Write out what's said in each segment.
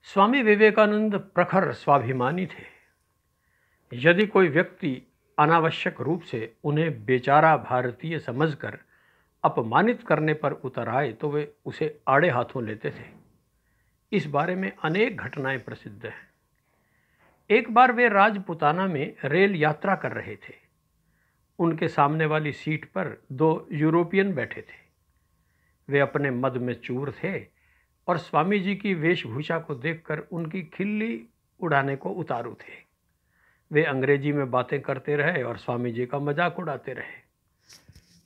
स्वामी विवेकानंद प्रखर स्वाभिमानी थे। यदि कोई व्यक्ति अनावश्यक रूप से उन्हें बेचारा भारतीय समझकर अपमानित करने पर उतर आए तो वे उसे आड़े हाथों लेते थे। इस बारे में अनेक घटनाएं प्रसिद्ध हैं। एक बार वे राजपुताना में रेल यात्रा कर रहे थे। उनके सामने वाली सीट पर दो यूरोपियन बैठे थे। वे अपने मद में चूर थे और स्वामी जी की वेशभूषा को देखकर उनकी खिल्ली उड़ाने को उतारू थे। वे अंग्रेजी में बातें करते रहे और स्वामी जी का मजाक उड़ाते रहे।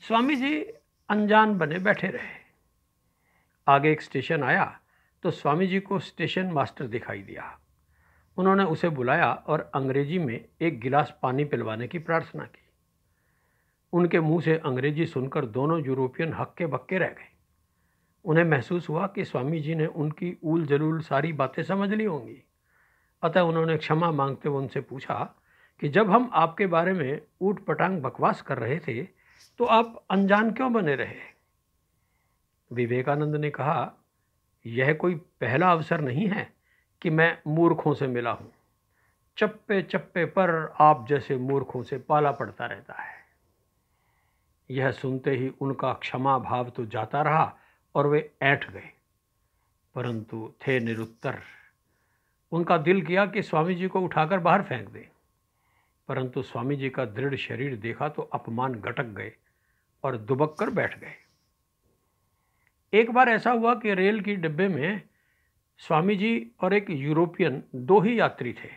स्वामी जी अनजान बने बैठे रहे। आगे एक स्टेशन आया तो स्वामी जी को स्टेशन मास्टर दिखाई दिया। उन्होंने उसे बुलाया और अंग्रेजी में एक गिलास पानी पिलवाने की प्रार्थना की। उनके मुंह से अंग्रेजी सुनकर दोनों यूरोपियन हक्के बक्के रह गए। उन्हें महसूस हुआ कि स्वामी जी ने उनकी ऊल जलूल सारी बातें समझ ली होंगी। अतः उन्होंने क्षमा मांगते हुए उनसे पूछा कि जब हम आपके बारे में ऊट पटांग बकवास कर रहे थे तो आप अनजान क्यों बने रहे? विवेकानंद ने कहा, यह कोई पहला अवसर नहीं है कि मैं मूर्खों से मिला हूं। चप्पे चप्पे पर आप जैसे मूर्खों से पाला पड़ता रहता है। यह सुनते ही उनका क्षमा भाव तो जाता रहा और वे ऐंठ गए, परंतु थे निरुत्तर। उनका दिल किया कि स्वामी जी को उठाकर बाहर फेंक दें, परंतु स्वामी जी का दृढ़ शरीर देखा तो अपमान गटक गए और दुबक कर बैठ गए। एक बार ऐसा हुआ कि रेल की डिब्बे में स्वामी जी और एक यूरोपियन दो ही यात्री थे।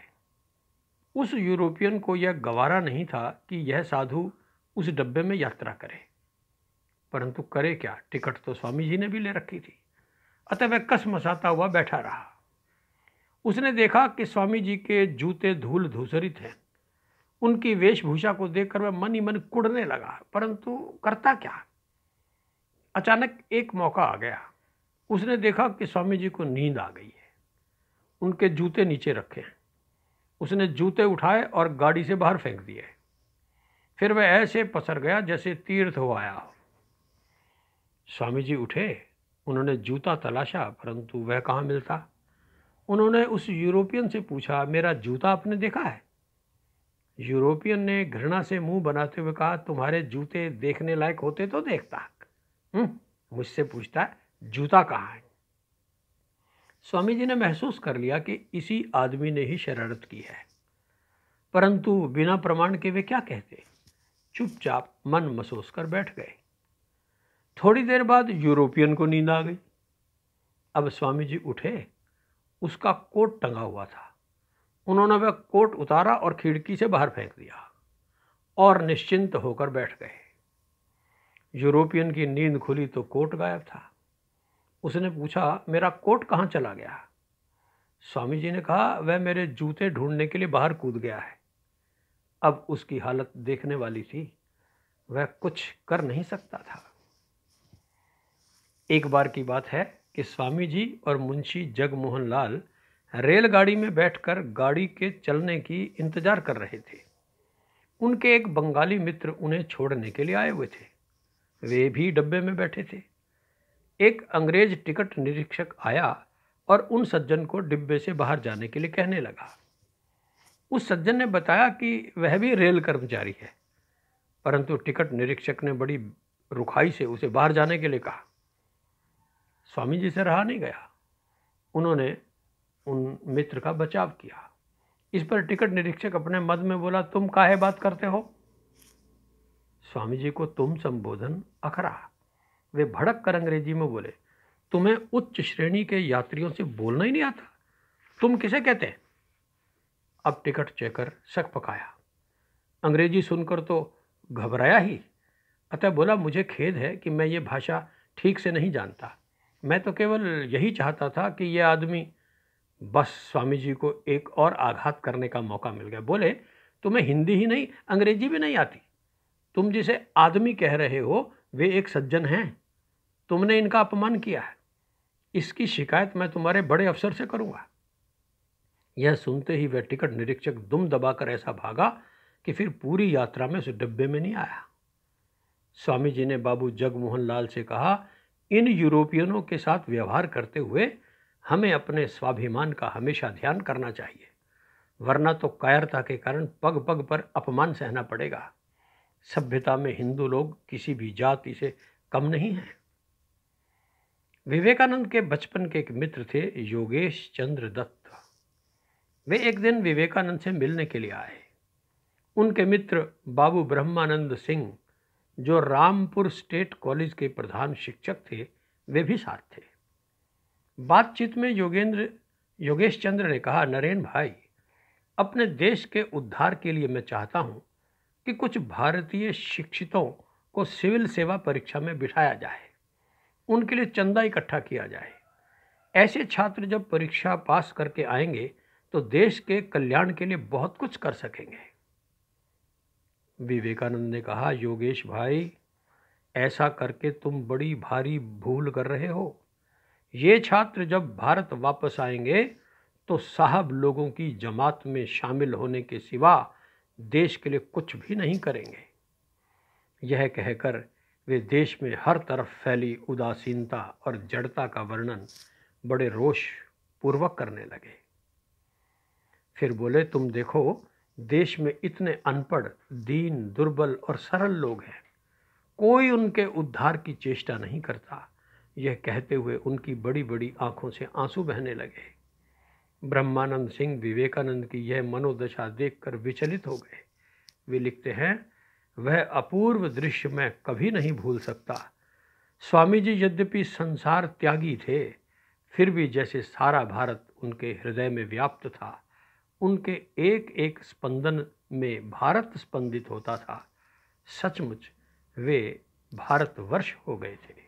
उस यूरोपियन को यह गवारा नहीं था कि यह साधु उस डब्बे में यात्रा करे, परंतु करे क्या, टिकट तो स्वामी जी ने भी ले रखी थी। अतः वह कसमसाता हुआ बैठा रहा। उसने देखा कि स्वामी जी के जूते धूल धूसरित हैं। उनकी वेशभूषा को देखकर वह मन ही मन कुढ़ने लगा, परंतु करता क्या। अचानक एक मौका आ गया। उसने देखा कि स्वामी जी को नींद आ गई है। उनके जूते नीचे रखे हैं। उसने जूते उठाए और गाड़ी से बाहर फेंक दिए। फिर वह ऐसे पसर गया जैसे तीर्थ हो आया हो। स्वामी जी उठे। उन्होंने जूता तलाशा, परंतु वह कहाँ मिलता। उन्होंने उस यूरोपियन से पूछा, मेरा जूता आपने देखा है? यूरोपियन ने घृणा से मुंह बनाते हुए कहा, तुम्हारे जूते देखने लायक होते तो देखता। मुझसे पूछता है जूता कहाँ है? स्वामी जी ने महसूस कर लिया कि इसी आदमी ने ही शरारत की है, परंतु बिना प्रमाण के वे क्या कहते। चुपचाप मन मसोस कर बैठ गए। थोड़ी देर बाद यूरोपियन को नींद आ गई। अब स्वामी जी उठे। उसका कोट टंगा हुआ था। उन्होंने वह कोट उतारा और खिड़की से बाहर फेंक दिया और निश्चिंत होकर बैठ गए। यूरोपियन की नींद खुली तो कोट गायब था। उसने पूछा, मेरा कोट कहाँ चला गया? स्वामी जी ने कहा, वह मेरे जूते ढूंढने के लिए बाहर कूद गया है। अब उसकी हालत देखने वाली थी। वह कुछ कर नहीं सकता था। एक बार की बात है कि स्वामी जी और मुंशी जगमोहन लाल रेलगाड़ी में बैठकर गाड़ी के चलने की इंतजार कर रहे थे। उनके एक बंगाली मित्र उन्हें छोड़ने के लिए आए हुए थे। वे भी डब्बे में बैठे थे। एक अंग्रेज टिकट निरीक्षक आया और उन सज्जन को डिब्बे से बाहर जाने के लिए कहने लगा। उस सज्जन ने बताया कि वह भी रेल कर्मचारी है, परंतु टिकट निरीक्षक ने बड़ी रुखाई से उसे बाहर जाने के लिए कहा। स्वामी जी से रहा नहीं गया। उन्होंने उन मित्र का बचाव किया। इस पर टिकट निरीक्षक अपने मद में बोला, तुम काहे बात करते हो? स्वामी जी को तुम संबोधन अखरा। वे भड़क कर अंग्रेजी में बोले, तुम्हें उच्च श्रेणी के यात्रियों से बोलना ही नहीं आता? तुम किसे कहते हैं? अब टिकट चेकर शक पकाया। अंग्रेजी सुनकर तो घबराया ही। अतः बोला, मुझे खेद है कि मैं ये भाषा ठीक से नहीं जानता। मैं तो केवल यही चाहता था कि यह आदमी। बस स्वामी जी को एक और आघात करने का मौका मिल गया। बोले, तुम्हें हिंदी ही नहीं अंग्रेजी भी नहीं आती। तुम जिसे आदमी कह रहे हो वे एक सज्जन हैं। तुमने इनका अपमान किया है। इसकी शिकायत मैं तुम्हारे बड़े अफसर से करूंगा। यह सुनते ही वह टिकट निरीक्षक दुम दबाकर ऐसा भागा कि फिर पूरी यात्रा में उस डिब्बे में नहीं आया। स्वामी जी ने बाबू जगमोहन लाल से कहा, इन यूरोपियनों के साथ व्यवहार करते हुए हमें अपने स्वाभिमान का हमेशा ध्यान करना चाहिए, वरना तो कायरता के कारण पग पग पर अपमान सहना पड़ेगा। सभ्यता में हिंदू लोग किसी भी जाति से कम नहीं हैं। विवेकानंद के बचपन के एक मित्र थे, योगेश चंद्र दत्त। वे एक दिन विवेकानंद से मिलने के लिए आए। उनके मित्र बाबू ब्रह्मानंद सिंह, जो रामपुर स्टेट कॉलेज के प्रधान शिक्षक थे, वे भी साथ थे। बातचीत में योगेश चंद्र ने कहा, नरेन भाई, अपने देश के उद्धार के लिए मैं चाहता हूं कि कुछ भारतीय शिक्षितों को सिविल सेवा परीक्षा में बिठाया जाए, उनके लिए चंदा इकट्ठा किया जाए। ऐसे छात्र जब परीक्षा पास करके आएंगे तो देश के कल्याण के लिए बहुत कुछ कर सकेंगे। विवेकानंद ने कहा, योगेश भाई, ऐसा करके तुम बड़ी भारी भूल कर रहे हो। ये छात्र जब भारत वापस आएंगे तो साहब लोगों की जमात में शामिल होने के सिवा देश के लिए कुछ भी नहीं करेंगे। यह कहकर वे देश में हर तरफ फैली उदासीनता और जड़ता का वर्णन बड़े रोष पूर्वक करने लगे। फिर बोले, तुम देखो, देश में इतने अनपढ़, दीन, दुर्बल और सरल लोग हैं, कोई उनके उद्धार की चेष्टा नहीं करता। यह कहते हुए उनकी बड़ी बड़ी आंखों से आंसू बहने लगे। ब्रह्मानंद सिंह विवेकानंद की यह मनोदशा देखकर विचलित हो गए। वे लिखते हैं, वह अपूर्व दृश्य मैं कभी नहीं भूल सकता। स्वामी जी यद्यपि संसार त्यागी थे, फिर भी जैसे सारा भारत उनके हृदय में व्याप्त था, उनके एक एक स्पंदन में भारत स्पंदित होता था। सचमुच वे भारतवर्ष हो गए थे।